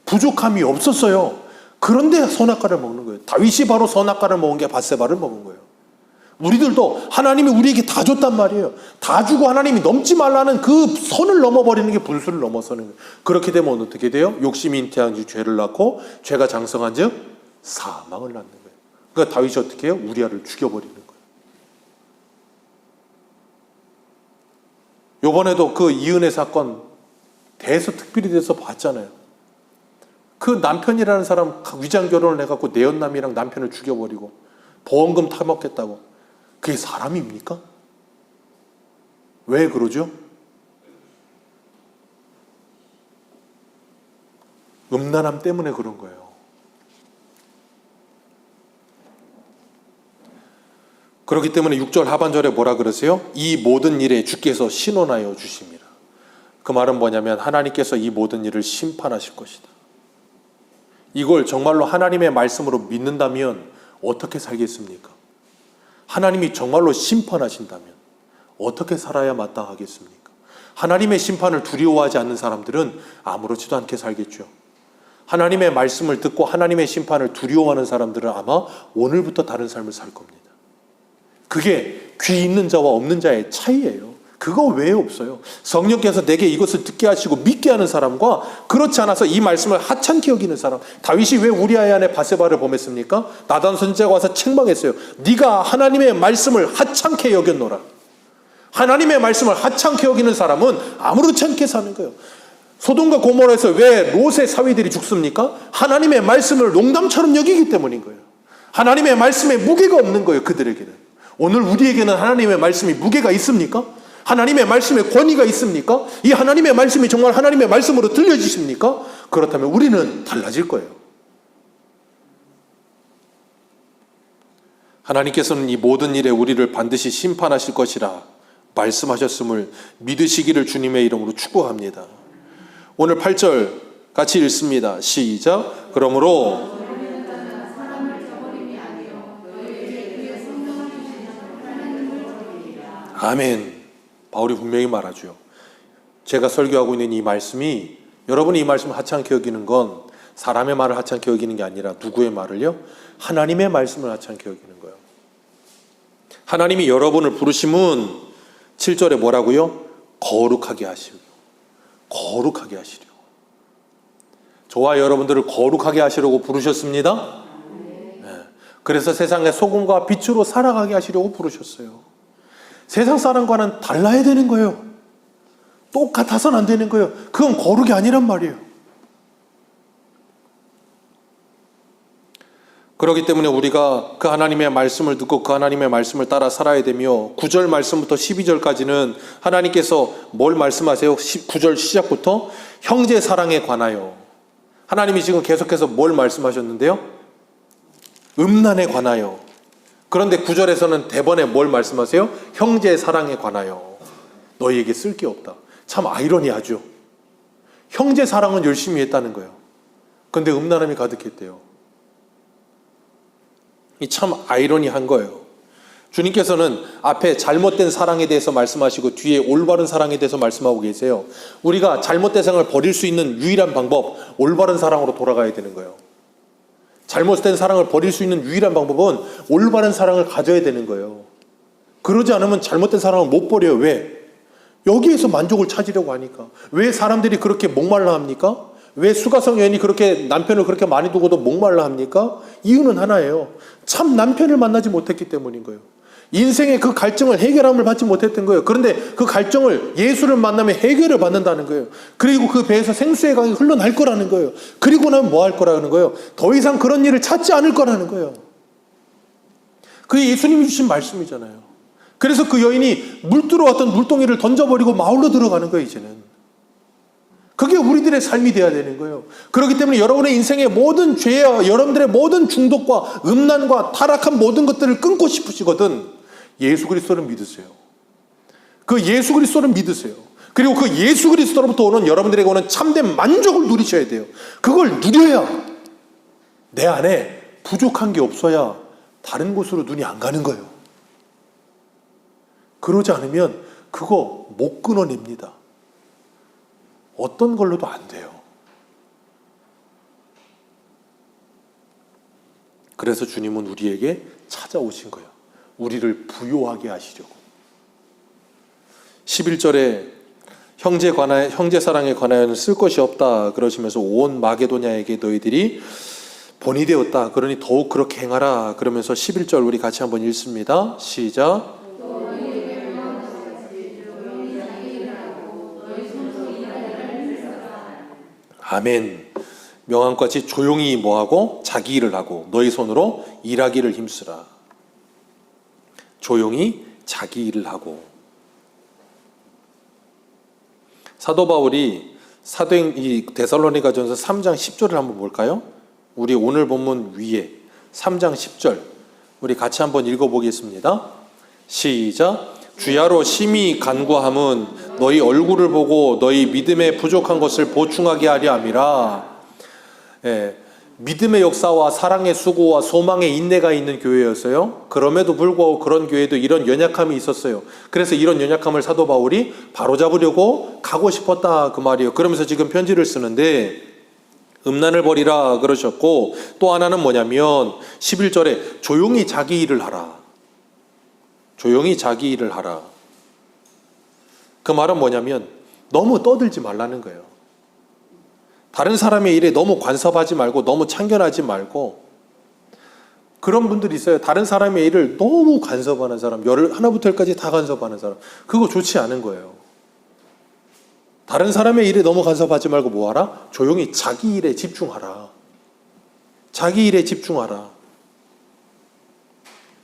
부족함이 없었어요. 그런데 선악과를 먹는 거예요. 다윗이 바로 선악과를 먹은 게 밧세바를 먹은 거예요. 우리들도 하나님이 우리에게 다 줬단 말이에요. 다 주고 하나님이 넘지 말라는 그 선을 넘어버리는 게 분수를 넘어서는 거예요. 그렇게 되면 어떻게 돼요? 욕심이 잉태한 즉 죄를 낳고, 죄가 장성한 즉 사망을 낳는 거예요. 그러니까 다윗이 어떻게 해요? 우리아를 죽여버리는 거예요. 요번에도 그 이은혜 사건 대서특필이 돼서 봤잖아요. 그 남편이라는 사람 위장 결혼을 해갖고 내연남이랑 남편을 죽여버리고 보험금 타먹겠다고. 그게 사람입니까? 왜 그러죠? 음란함 때문에 그런 거예요. 그렇기 때문에 6절 하반절에 뭐라 그러세요? 이 모든 일에 주께서 신원하여 주심이라. 그 말은 뭐냐면 하나님께서 이 모든 일을 심판하실 것이다. 이걸 정말로 하나님의 말씀으로 믿는다면 어떻게 살겠습니까? 하나님이 정말로 심판하신다면 어떻게 살아야 마땅하겠습니까? 하나님의 심판을 두려워하지 않는 사람들은 아무렇지도 않게 살겠죠. 하나님의 말씀을 듣고 하나님의 심판을 두려워하는 사람들은 아마 오늘부터 다른 삶을 살 겁니다. 그게 귀 있는 자와 없는 자의 차이예요. 그거 왜 없어요? 성령께서 내게 이것을 듣게 하시고 믿게 하는 사람과 그렇지 않아서 이 말씀을 하찮게 여기는 사람. 다윗이 왜 우리아의 아내 밧세바를 범했습니까? 나단 선지자가 와서 책망했어요. 네가 하나님의 말씀을 하찮게 여겼노라. 하나님의 말씀을 하찮게 여기는 사람은 아무렇지 않게 사는 거예요. 소돔과 고모라에서 왜 롯의 사위들이 죽습니까? 하나님의 말씀을 농담처럼 여기기 때문인 거예요. 하나님의 말씀에 무게가 없는 거예요, 그들에게는. 오늘 우리에게는 하나님의 말씀이 무게가 있습니까? 하나님의 말씀에 권위가 있습니까? 이 하나님의 말씀이 정말 하나님의 말씀으로 들려지십니까? 그렇다면 우리는 달라질 거예요. 하나님께서는 이 모든 일에 우리를 반드시 심판하실 것이라 말씀하셨음을 믿으시기를 주님의 이름으로 축복합니다. 오늘 8절 같이 읽습니다. 시작. 그러므로 아멘. 바울이 분명히 말하죠. 제가 설교하고 있는 이 말씀이, 여러분이 이 말씀을 하찮게 여기는 건 사람의 말을 하찮게 여기는 게 아니라 누구의 말을요? 하나님의 말씀을 하찮게 여기는 거예요. 하나님이 여러분을 부르심은 7절에 뭐라고요? 거룩하게 하시려고. 거룩하게 하시려고. 저와 여러분들을 거룩하게 하시려고 부르셨습니다. 네. 그래서 세상의 소금과 빛으로 살아가게 하시려고 부르셨어요. 세상 사람과는 달라야 되는 거예요. 똑같아서는 안 되는 거예요. 그건 거룩이 아니란 말이에요. 그렇기 때문에 우리가 그 하나님의 말씀을 듣고 그 하나님의 말씀을 따라 살아야 되며, 9절 말씀부터 12절까지는 하나님께서 뭘 말씀하세요? 9절 시작부터 형제 사랑에 관하여 하나님이 지금 계속해서 뭘 말씀하셨는데요? 음란에 관하여, 그런데 9절에서는 대번에 뭘 말씀하세요? 형제 사랑에 관하여 너희에게 쓸 게 없다. 참 아이러니하죠. 형제 사랑은 열심히 했다는 거예요. 그런데 음란함이 가득했대요. 이 참 아이러니한 거예요. 주님께서는 앞에 잘못된 사랑에 대해서 말씀하시고 뒤에 올바른 사랑에 대해서 말씀하고 계세요. 우리가 잘못된 사랑을 버릴 수 있는 유일한 방법, 올바른 사랑으로 돌아가야 되는 거예요. 잘못된 사랑을 버릴 수 있는 유일한 방법은 올바른 사랑을 가져야 되는 거예요. 그러지 않으면 잘못된 사랑을 못 버려요. 왜? 여기에서 만족을 찾으려고 하니까. 왜 사람들이 그렇게 목말라 합니까? 왜 수가성 여인이 그렇게 남편을 그렇게 많이 두고도 목말라 합니까? 이유는 하나예요. 참 남편을 만나지 못했기 때문인 거예요. 인생의 그 갈증을 해결함을 받지 못했던 거예요. 그런데 그 갈증을 예수를 만나면 해결을 받는다는 거예요. 그리고 그 배에서 생수의 강이 흘러날 거라는 거예요. 그리고 나면 뭐 할 거라는 거예요? 더 이상 그런 일을 찾지 않을 거라는 거예요. 그게 예수님이 주신 말씀이잖아요. 그래서 그 여인이 물 들어왔던 물동이를 던져버리고 마을로 들어가는 거예요, 이제는. 그게 우리들의 삶이 되어야 되는 거예요. 그렇기 때문에 여러분의 인생의 모든 죄와 여러분들의 모든 중독과 음란과 타락한 모든 것들을 끊고 싶으시거든 예수 그리스도를 믿으세요. 그 예수 그리스도를 믿으세요. 그리고 그 예수 그리스도로부터 오는 여러분들에게 오는 참된 만족을 누리셔야 돼요. 그걸 누려야 내 안에 부족한 게 없어야 다른 곳으로 눈이 안 가는 거예요. 그러지 않으면 그거 못 끊어냅니다. 어떤 걸로도 안 돼요. 그래서 주님은 우리에게 찾아오신 거예요. 우리를 부요하게 하시려고. 11절에 형제 사랑에 관하여는 쓸 것이 없다 그러시면서 온 마게도냐에게 너희들이 본이 되었다. 그러니 더욱 그렇게 행하라. 그러면서 11절 우리 같이 한번 읽습니다. 시작. 아멘. 명함같이 조용히 뭐하고? 자기 일을 하고 너희 손으로 일하기를 힘쓰라. 조용히 자기 일을 하고. 사도 바울이 이 데살로니가전서 3장 10절을 한번 볼까요? 우리 오늘 본문 위에 3장 10절 우리 같이 한번 읽어보겠습니다. 시작. 주야로 심히 간구함은 너희 얼굴을 보고 너희 믿음의 부족한 것을 보충하게 하려 함이라. 믿음의 역사와 사랑의 수고와 소망의 인내가 있는 교회였어요. 그럼에도 불구하고 그런 교회도 이런 연약함이 있었어요. 그래서 이런 연약함을 사도 바울이 바로잡으려고 가고 싶었다 그 말이에요. 그러면서 지금 편지를 쓰는데 음란을 버리라 그러셨고 또 하나는 뭐냐면 11절에 조용히 자기 일을 하라. 조용히 자기 일을 하라. 그 말은 뭐냐면 너무 떠들지 말라는 거예요. 다른 사람의 일에 너무 간섭하지 말고 너무 참견하지 말고. 그런 분들이 있어요. 다른 사람의 일을 너무 간섭하는 사람, 하나부터 열까지 다 간섭하는 사람. 그거 좋지 않은 거예요. 다른 사람의 일에 너무 간섭하지 말고 뭐 하라? 조용히 자기 일에 집중하라. 자기 일에 집중하라.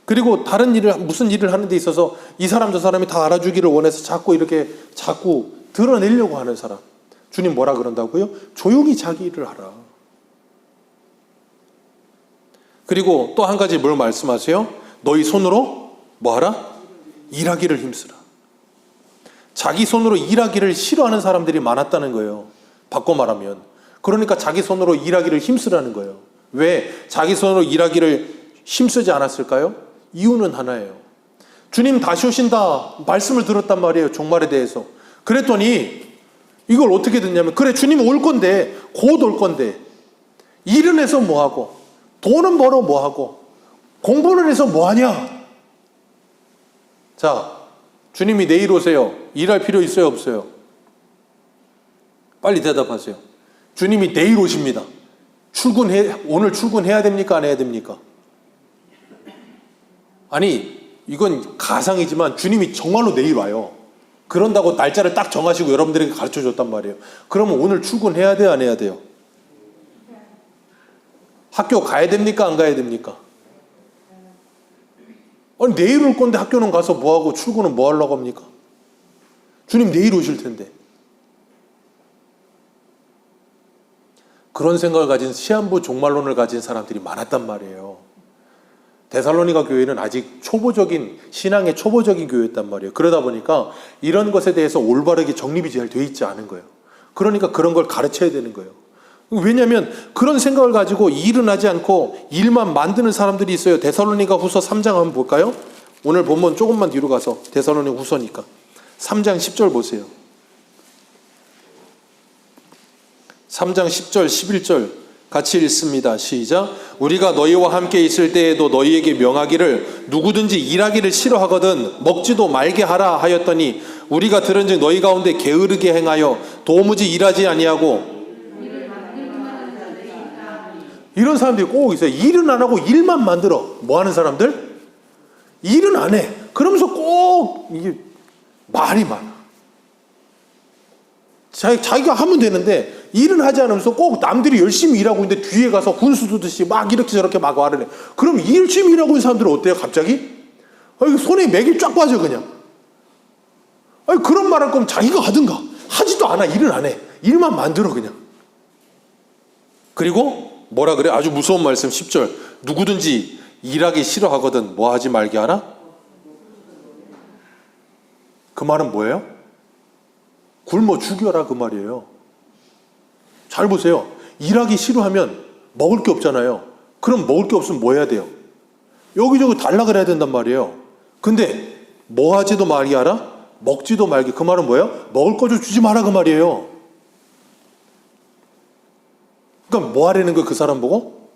그리고 다른 일을, 무슨 일을 하는 데 있어서 이 사람 저 사람이 다 알아주기를 원해서 자꾸 드러내려고 하는 사람. 주님 뭐라 그런다고요? 조용히 자기 일을 하라. 그리고 또 한 가지 뭘 말씀하세요? 너희 손으로 뭐 하라? 일하기를 힘쓰라. 자기 손으로 일하기를 싫어하는 사람들이 많았다는 거예요. 바꿔 말하면. 그러니까 자기 손으로 일하기를 힘쓰라는 거예요. 왜 자기 손으로 일하기를 힘쓰지 않았을까요? 이유는 하나예요. 주님 다시 오신다 말씀을 들었단 말이에요. 종말에 대해서. 그랬더니 이걸 어떻게 듣냐면 그래 주님 올 건데 곧 올 건데 일은 해서 뭐하고 돈은 벌어 뭐하고 공부는 해서 뭐하냐. 자, 주님이 내일 오세요. 일할 필요 있어요 없어요? 빨리 대답하세요. 주님이 내일 오십니다. 오늘 출근해야 됩니까 안 해야 됩니까? 아니 이건 가상이지만 주님이 정말로 내일 와요. 그런다고 날짜를 딱 정하시고 여러분들에게 가르쳐 줬단 말이에요. 그러면 오늘 출근해야 돼요 안 해야 돼요? 학교 가야 됩니까 안 가야 됩니까? 아니 내일 올 건데 학교는 가서 뭐하고 출근은 뭐 하려고 합니까? 주님 내일 오실 텐데. 그런 생각을 가진 시한부 종말론을 가진 사람들이 많았단 말이에요. 데살로니가 교회는 아직 초보적인 신앙의 초보적인 교회였단 말이에요. 그러다 보니까 이런 것에 대해서 올바르게 정립이 잘 돼 있지 않은 거예요. 그러니까 그런 걸 가르쳐야 되는 거예요. 왜냐하면 그런 생각을 가지고 일은 하지 않고 일만 만드는 사람들이 있어요. 데살로니가 후서 3장 한번 볼까요? 오늘 본문 조금만 뒤로 가서 데살로니가 후서니까 3장 10절 보세요. 3장 10절 11절 같이 읽습니다. 시작. 우리가 너희와 함께 있을 때에도 너희에게 명하기를 누구든지 일하기를 싫어하거든 먹지도 말게 하라 하였더니 우리가 들은즉 너희 가운데 게으르게 행하여 도무지 일하지 아니하고. 이런 사람들이 꼭 있어요. 일은 안 하고 일만 만들어. 뭐 하는 사람들? 일은 안 해. 그러면서 꼭 이게 말이 많아. 자기가 하면 되는데 일은 하지 않으면서 꼭 남들이 열심히 일하고 있는데 뒤에 가서 훈수 두듯이 막 이렇게 저렇게 막 말을 해. 그럼 열심히 일하고 있는 사람들은 어때요? 갑자기? 손에 맥이 쫙 빠져 그냥. 그런 말 할 거면 자기가 하든가. 하지도 않아. 일은 안 해. 일만 만들어 그냥. 그리고 뭐라 그래? 아주 무서운 말씀 10절. 누구든지 일하기 싫어하거든 뭐 하지 말게 하라? 그 말은 뭐예요? 굶어 죽여라 그 말이에요. 잘 보세요. 일하기 싫어하면 먹을 게 없잖아요. 그럼 먹을 게 없으면 뭐 해야 돼요? 여기저기 달라 그래야 된단 말이에요. 근데 뭐 하지도 말게 하라? 먹지도 말게. 그 말은 뭐예요? 먹을 거 좀 주지 마라 그 말이에요. 그러니까 뭐 하라는 거예요? 그 사람 보고?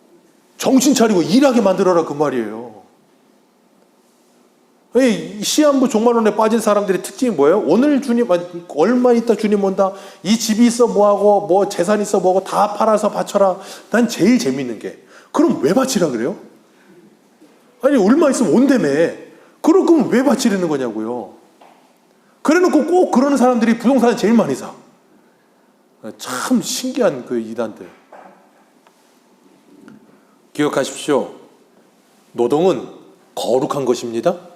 정신 차리고 일하게 만들어라 그 말이에요. 시한부 종말론에 빠진 사람들의 특징이 뭐예요? 오늘 주님 얼마 있다 주님 온다. 이 집이 있어 뭐하고 뭐 재산 있어 뭐하고 다 팔아서 바쳐라. 난 제일 재밌는 게 그럼 왜 바치라 그래요? 아니 얼마 있으면 온다며. 그럼 왜 바치려는 거냐고요. 그래놓고 꼭 그러는 사람들이 부동산을 제일 많이 사. 참 신기한 그 이단들. 기억하십시오. 노동은 거룩한 것입니다.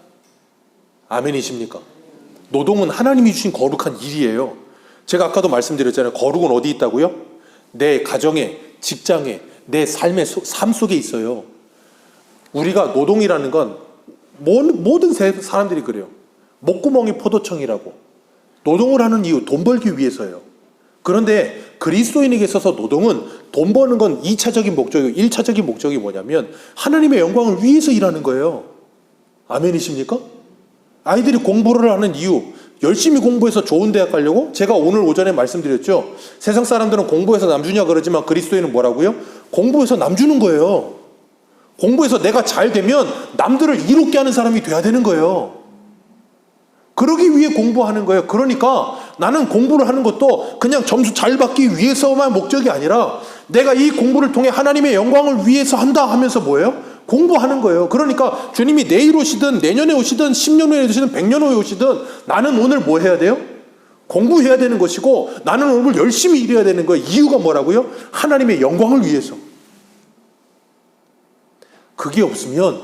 아멘이십니까? 노동은 하나님이 주신 거룩한 일이에요. 제가 아까도 말씀드렸잖아요. 거룩은 어디 있다고요? 내 가정에, 직장에, 내 삶 속에 있어요. 우리가 노동이라는 건 모든 사람들이 그래요. 목구멍이 포도청이라고. 노동을 하는 이유, 돈 벌기 위해서예요. 그런데 그리스도인에게 있어서 노동은 돈 버는 건 2차적인 목적이고 1차적인 목적이 뭐냐면 하나님의 영광을 위해서 일하는 거예요. 아멘이십니까? 아이들이 공부를 하는 이유, 열심히 공부해서 좋은 대학 가려고? 제가 오늘 오전에 말씀드렸죠. 세상 사람들은 공부해서 남 주냐 그러지만 그리스도인은 뭐라고요? 공부해서 남 주는 거예요. 공부해서 내가 잘 되면 남들을 이롭게 하는 사람이 돼야 되는 거예요. 그러기 위해 공부하는 거예요. 그러니까 나는 공부를 하는 것도 그냥 점수 잘 받기 위해서만 목적이 아니라 내가 이 공부를 통해 하나님의 영광을 위해서 한다 하면서 뭐예요? 공부하는 거예요. 그러니까 주님이 내일 오시든 내년에 오시든 10년 후에 오시든 100년 후에 오시든 나는 오늘 뭐 해야 돼요? 공부해야 되는 것이고 나는 오늘 열심히 일해야 되는 거예요. 이유가 뭐라고요? 하나님의 영광을 위해서. 그게 없으면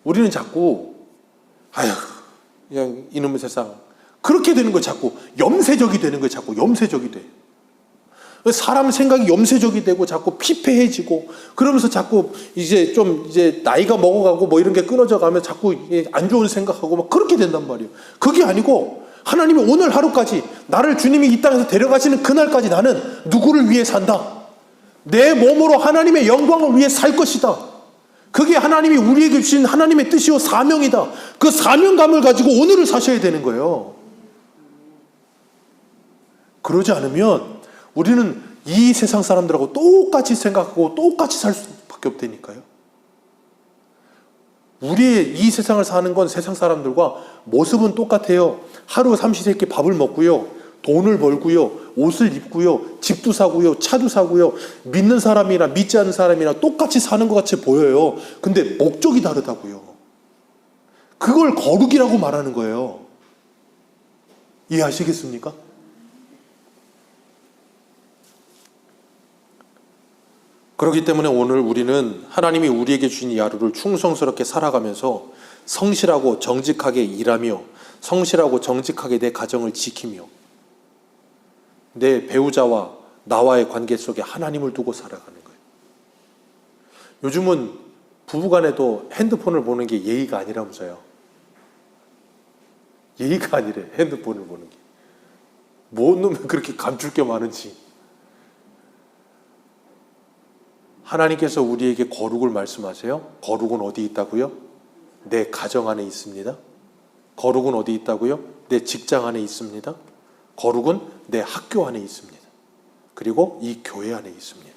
우리는 자꾸 그냥 이놈의 세상 그렇게 되는 거 자꾸 염세적이 되는 거예요. 자꾸 염세적이 돼. 사람 생각이 염세적이 되고 자꾸 피폐해지고 그러면서 자꾸 이제 나이가 먹어가고 뭐 이런 게 끊어져 가면 자꾸 안 좋은 생각하고 막 그렇게 된단 말이에요. 그게 아니고 하나님이 오늘 하루까지 나를 주님이 이 땅에서 데려가시는 그날까지 나는 누구를 위해 산다. 내 몸으로 하나님의 영광을 위해 살 것이다. 그게 하나님이 우리에게 주신 하나님의 뜻이요 사명이다. 그 사명감을 가지고 오늘을 사셔야 되는 거예요. 그러지 않으면 우리는 이 세상 사람들하고 똑같이 생각하고 똑같이 살 수밖에 없다니까요. 우리의 이 세상을 사는 건 세상 사람들과 모습은 똑같아요. 하루 삼시세끼 밥을 먹고요. 돈을 벌고요. 옷을 입고요. 집도 사고요. 차도 사고요. 믿는 사람이나 믿지 않는 사람이나 똑같이 사는 것 같이 보여요. 근데 목적이 다르다고요. 그걸 거룩이라고 말하는 거예요. 이해하시겠습니까? 그렇기 때문에 오늘 우리는 하나님이 우리에게 주신 이 하루를 충성스럽게 살아가면서 성실하고 정직하게 일하며 성실하고 정직하게 내 가정을 지키며 내 배우자와 나와의 관계 속에 하나님을 두고 살아가는 거예요. 요즘은 부부간에도 핸드폰을 보는 게 예의가 아니라면서요. 예의가 아니래, 핸드폰을 보는 게. 뭔 놈이 그렇게 감출 게 많은지. 하나님께서 우리에게 거룩을 말씀하세요. 거룩은 어디 있다고요? 내 가정 안에 있습니다. 거룩은 어디 있다고요? 내 직장 안에 있습니다. 거룩은 내 학교 안에 있습니다. 그리고 이 교회 안에 있습니다.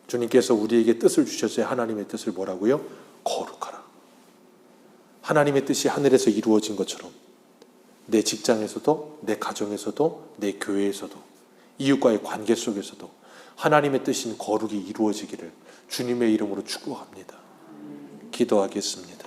주님께서 우리에게 뜻을 주셨어요. 하나님의 뜻을 뭐라고요? 거룩하라. 하나님의 뜻이 하늘에서 이루어진 것처럼 내 직장에서도, 내 가정에서도, 내 교회에서도, 이웃과의 관계 속에서도 하나님의 뜻인 거룩이 이루어지기를 주님의 이름으로 축복합니다. 기도하겠습니다.